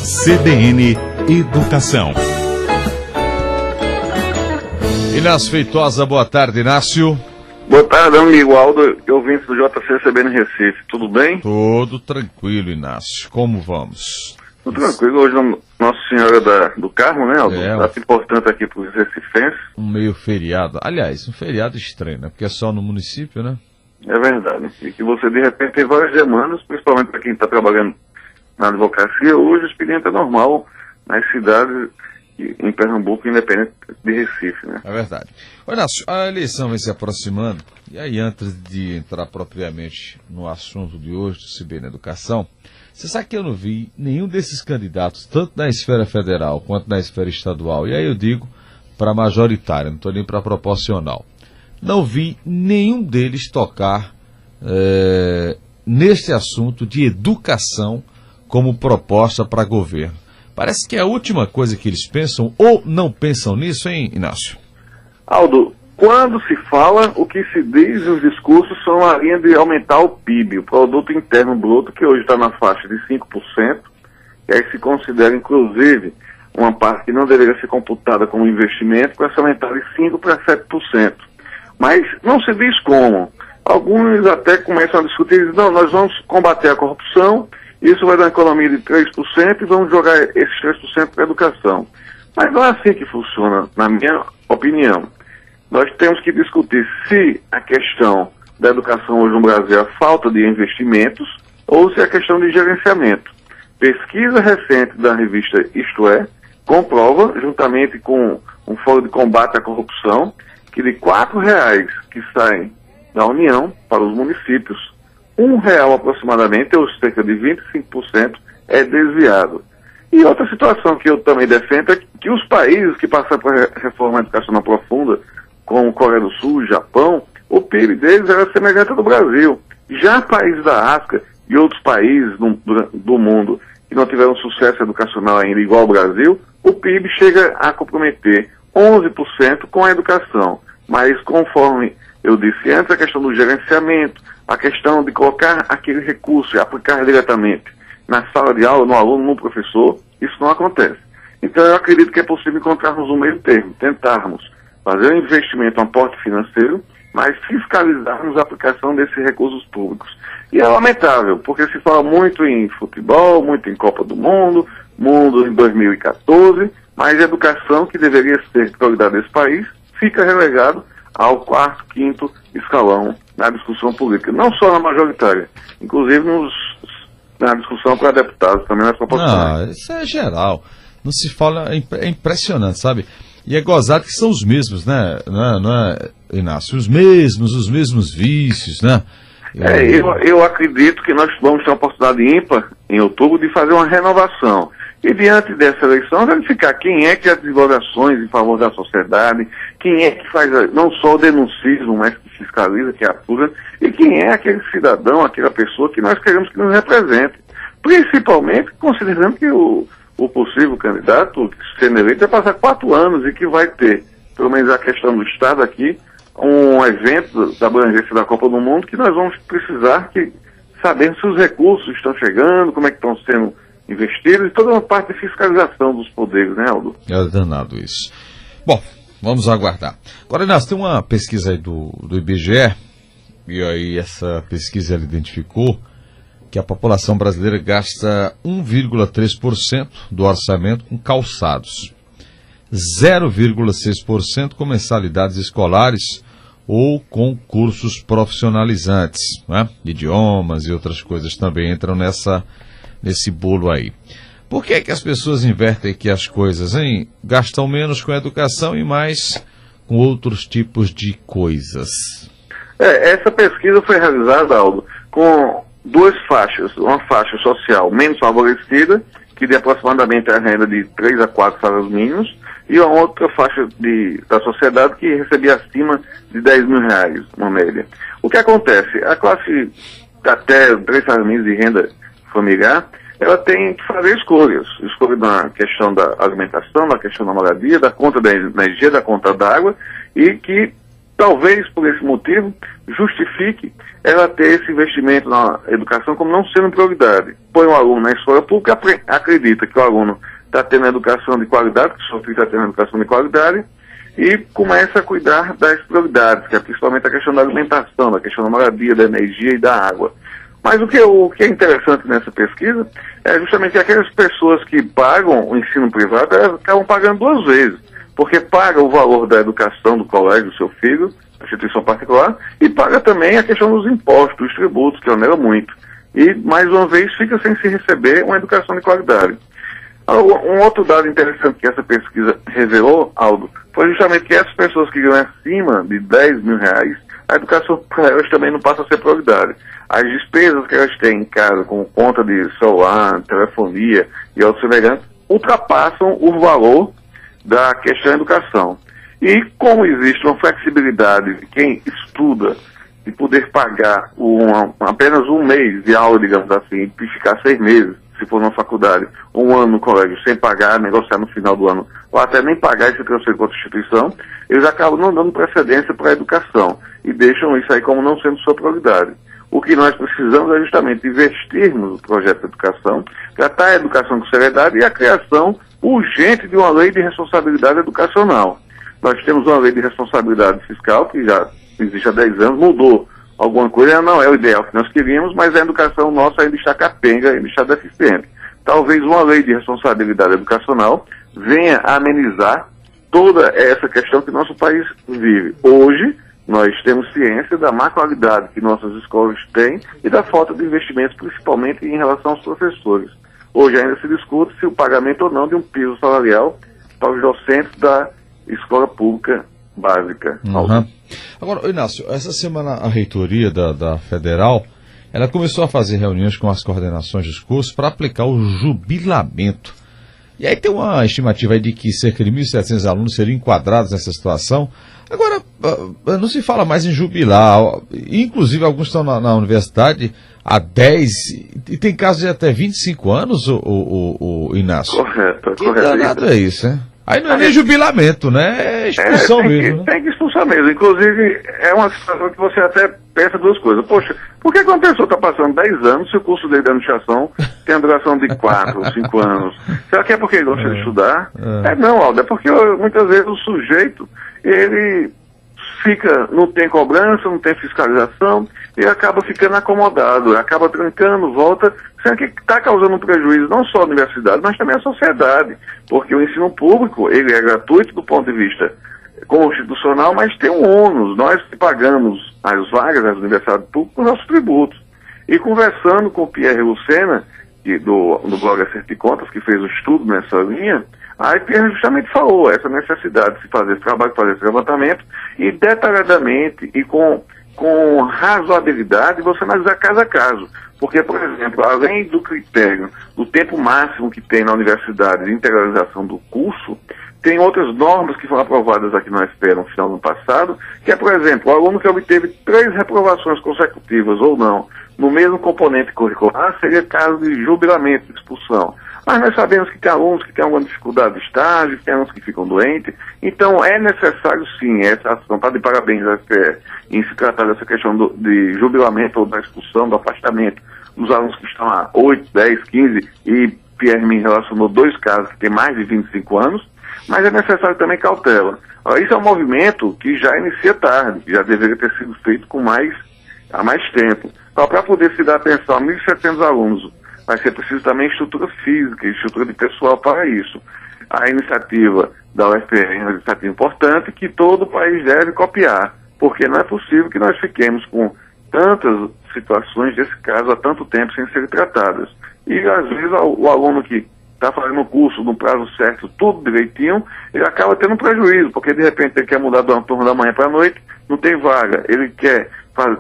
CBN Educação. Inácio Feitosa, boa tarde, Inácio. Boa tarde, amigo Aldo, eu vim do JC CBN Recife, tudo bem? Tudo tranquilo, Inácio. Como vamos? Tudo tranquilo, hoje Nossa Senhora do Carmo, né, Aldo? Data importante aqui para os recifenses. Um meio feriado, aliás, um feriado estranho, né? Porque é só no município, né? É verdade, e que você de repente tem várias demandas, principalmente para quem está trabalhando na advocacia. Hoje o expediente é normal nas cidades em Pernambuco, independente de Recife, né? É verdade. Ô, Inácio, a eleição vem se aproximando, e aí antes de entrar propriamente no assunto de hoje do CBN Educação, você sabe que eu não vi nenhum desses candidatos, tanto na esfera federal quanto na esfera estadual, e aí eu digo para majoritária, não estou nem para proporcional, não vi nenhum deles tocar neste assunto de educação como proposta para governo. Parece que é a última coisa que eles pensam, ou não pensam nisso, hein, Inácio? Aldo, quando se fala, o que se diz nos discursos são a linha de aumentar o PIB, o Produto Interno Bruto, que hoje está na faixa de 5%, e aí se considera, inclusive, uma parte que não deveria ser computada como investimento, para se aumentar de 5% para 7%. Mas não se diz como. Alguns até começam a discutir, dizem, não, nós vamos combater a corrupção, isso vai dar uma economia de 3% e vamos jogar esses 3% para a educação. Mas não é assim que funciona, na minha opinião. Nós temos que discutir se a questão da educação hoje no Brasil é a falta de investimentos ou se é a questão de gerenciamento. Pesquisa recente da revista Isto É comprova, juntamente com um fórum de combate à corrupção, que de R$ 4 que saem da União para os municípios, R$ 1 aproximadamente, ou cerca de 25%, é desviado. E outra situação que eu também defendo é que os países que passaram por reforma educacional profunda, como Coreia do Sul, Japão, o PIB deles era semelhante ao do Brasil. Já países da África e outros países do mundo que não tiveram sucesso educacional ainda igual ao Brasil, o PIB chega a comprometer 11% com a educação. Mas conforme eu disse antes, a questão do gerenciamento, a questão de colocar aquele recurso e aplicar diretamente na sala de aula, no aluno, no professor, isso não acontece. Então eu acredito que é possível encontrarmos um meio termo, tentarmos fazer um investimento, um aporte financeiro, mas fiscalizarmos a aplicação desses recursos públicos. E é lamentável, porque se fala muito em futebol, muito em Copa do Mundo em 2014, mas a educação, que deveria ser prioridade desse país, fica relegado ao 4º, 5º escalão na discussão política, não só na majoritária, inclusive na discussão para deputados, também nas proporções. Não, isso é geral, não se fala, é impressionante, sabe? E é gozado que são os mesmos, né, não é, Inácio? Os mesmos vícios, né? Eu acredito que nós vamos ter uma oportunidade ímpar, em outubro, de fazer uma renovação. E diante dessa eleição, verificar quem é que desenvolve ações em favor da sociedade, quem é que faz não só o denuncismo, mas que fiscaliza, que atua, e quem é aquele cidadão, aquela pessoa que nós queremos que nos represente. Principalmente considerando que o possível candidato, sendo eleito, vai passar 4 anos e que vai ter, pelo menos a questão do Estado aqui, um evento da abrangência da Copa do Mundo que nós vamos precisar saber se os recursos estão chegando, como é que estão sendo investidos, e toda uma parte de fiscalização dos poderes, né, Aldo? É danado isso. Bom, vamos aguardar. Agora, Inácio, tem uma pesquisa aí do IBGE, e aí essa pesquisa ela identificou que a população brasileira gasta 1,3% do orçamento com calçados, 0,6% com mensalidades escolares ou com cursos profissionalizantes, né? Idiomas e outras coisas também entram nesse bolo aí. Por que as pessoas invertem aqui as coisas, hein? Gastam menos com educação e mais com outros tipos de coisas. Essa pesquisa foi realizada, Aldo, com 2 faixas. Uma faixa social menos favorecida, que de aproximadamente a renda de 3 a 4 salários mínimos, e uma outra faixa da sociedade que recebia acima de R$10.000, uma média. O que acontece? A classe até 3 salários mínimos de renda familiar, ela tem que fazer escolhas na questão da alimentação, na questão da moradia, da conta da energia, da conta da água, e que talvez por esse motivo justifique ela ter esse investimento na educação como não sendo prioridade. Põe o aluno na escola pública, acredita que o aluno está tendo educação de qualidade, que o seu filho está tendo educação de qualidade, e começa a cuidar das prioridades, que é principalmente a questão da alimentação, da questão da moradia, da energia e da água. Mas o que é interessante nessa pesquisa é justamente que aquelas pessoas que pagam o ensino privado, elas acabam pagando duas vezes, porque paga o valor da educação do colégio do seu filho, da instituição particular, e paga também a questão dos impostos, dos tributos, que onera muito. E, mais uma vez, fica sem se receber uma educação de qualidade. Um outro dado interessante que essa pesquisa revelou, Aldo, foi justamente que essas pessoas que ganham acima de 10 mil reais, a educação para elas também não passa a ser prioridade. As despesas que elas têm em casa, como conta de celular, telefonia e outros semelhantes, ultrapassam o valor da questão da educação. E como existe uma flexibilidade de quem estuda de poder pagar apenas um mês de aula, digamos assim, e ficar 6 meses, se for numa faculdade, um ano no colégio, sem pagar, negociar no final do ano, ou até nem pagar esse transfer com outra instituição, eles acabam não dando precedência para a educação e deixam isso aí como não sendo sua prioridade. O que nós precisamos é justamente investirmos no projeto de educação, tratar a educação com seriedade e a criação urgente de uma lei de responsabilidade educacional. Nós temos uma lei de responsabilidade fiscal que já existe há 10 anos, mudou alguma coisa, não é o ideal que nós queríamos, mas a educação nossa ainda está capenga, ainda está deficiente. Talvez uma lei de responsabilidade educacional venha a amenizar toda essa questão que nosso país vive. Hoje, nós temos ciência da má qualidade que nossas escolas têm e da falta de investimentos, principalmente em relação aos professores. Hoje ainda se discute se o pagamento ou não de um piso salarial para os docentes da escola pública básica. Uhum. Agora, Inácio, essa semana a reitoria da Federal, ela começou a fazer reuniões com as coordenações dos cursos para aplicar o jubilamento. E aí tem uma estimativa aí de que cerca de 1.700 alunos seriam enquadrados nessa situação. Agora, não se fala mais em jubilar, inclusive alguns estão na universidade há 10, e tem casos de até 25 anos, o Inácio. Correto. Que danado é isso, hein? Aí não é nem jubilamento, né? É expulsão mesmo. Tem que expulsar mesmo. Inclusive, é uma situação que você até pensa duas coisas. Poxa, por que uma pessoa está passando 10 anos se o curso dele de administração tem a duração de 4 ou 5 anos? Será que é porque ele gosta de estudar? Não, Aldo, é porque muitas vezes o sujeito, ele não tem cobrança, não tem fiscalização, e acaba ficando acomodado, acaba trancando, volta, sendo que está causando um prejuízo não só à universidade, mas também à sociedade, porque o ensino público, ele é gratuito do ponto de vista constitucional, mas tem um ônus, nós que pagamos as vagas das universidades públicas com nossos tributos. E conversando com o Pierre Lucena, do blog Acerto de Contas, que fez o estudo nessa linha, a Pierre justamente falou essa necessidade de se fazer esse trabalho, fazer esse levantamento, e detalhadamente e com razoabilidade você analisar caso a caso. Porque, por exemplo, além do critério do tempo máximo que tem na universidade de integralização do curso, tem outras normas que foram aprovadas aqui no UFPE no final do ano passado, que é, por exemplo, o aluno que obteve 3 reprovações consecutivas ou não no mesmo componente curricular seria caso de jubilamento, de expulsão. Mas nós sabemos que tem alunos que têm alguma dificuldade de estágio, tem alunos que ficam doentes. Então é necessário sim essa ação, está de parabéns ao FPE, em se tratar dessa questão de jubilamento ou da expulsão, do afastamento dos alunos que estão há 8, 10, 15, e Pierre me relacionou 2 casos que têm mais de 25 anos, mas é necessário também cautela. Isso é um movimento que já inicia tarde, que já deveria ter sido feito há mais tempo. Então, para poder se dar atenção a 1.700 alunos, vai ser preciso também estrutura física, estrutura de pessoal para isso. A iniciativa da UFPE é uma iniciativa importante que todo o país deve copiar, porque não é possível que nós fiquemos com tantas situações desse caso há tanto tempo sem serem tratadas. E às vezes o aluno que está fazendo o curso no prazo certo, tudo direitinho, ele acaba tendo um prejuízo, porque de repente ele quer mudar de uma turma da manhã para a noite, não tem vaga. Ele quer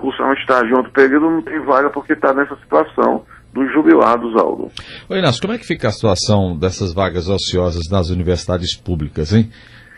cursar um estágio em outro período, não tem vaga porque está nessa situação dos jubilados, Aldo. Oi, Inácio, como é que fica a situação dessas vagas ociosas nas universidades públicas, hein?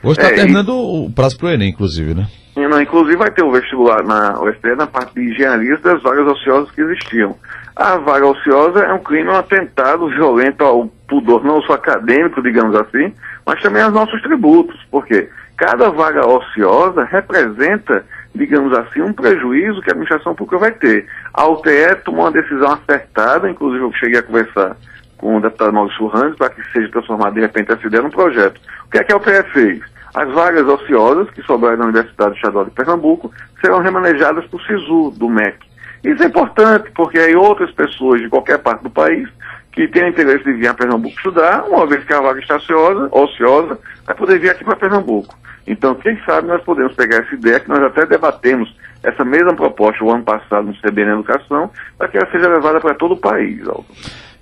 Hoje está terminando o prazo para o Enem, inclusive, né? Não, inclusive vai ter o vestibular na UFPE na parte de engenharia das vagas ociosas que existiam. A vaga ociosa é um crime, um atentado violento ao pudor não só acadêmico, digamos assim, mas também aos nossos tributos, porque cada vaga ociosa representa, digamos assim, um prejuízo que a administração pública vai ter. A UTE tomou uma decisão acertada, inclusive eu cheguei a conversar com o deputado Maurício Randes para que seja transformado de repente essa ideia num projeto. O que é que a UTE fez? As vagas ociosas que sobraram na Universidade Estadual de Pernambuco serão remanejadas por SISU, do MEC. Isso é importante, porque aí outras pessoas de qualquer parte do país que tenham interesse de vir a Pernambuco estudar, uma vez que a vaga está ociosa, vai poder vir aqui para Pernambuco. Então, quem sabe nós podemos pegar essa ideia, que nós até debatemos essa mesma proposta o ano passado no CBN Educação, para que ela seja levada para todo o país, Aldo.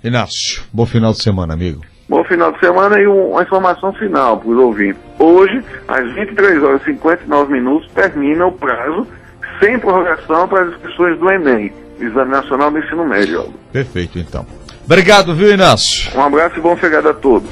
Inácio, bom final de semana, amigo. Bom final de semana e uma informação final para os ouvintes. Hoje, às 23h59, termina o prazo sem prorrogação para as inscrições do Enem, Exame Nacional do Ensino Médio. Perfeito, então. Obrigado, viu, Inácio? Um abraço e bom feriado a todos.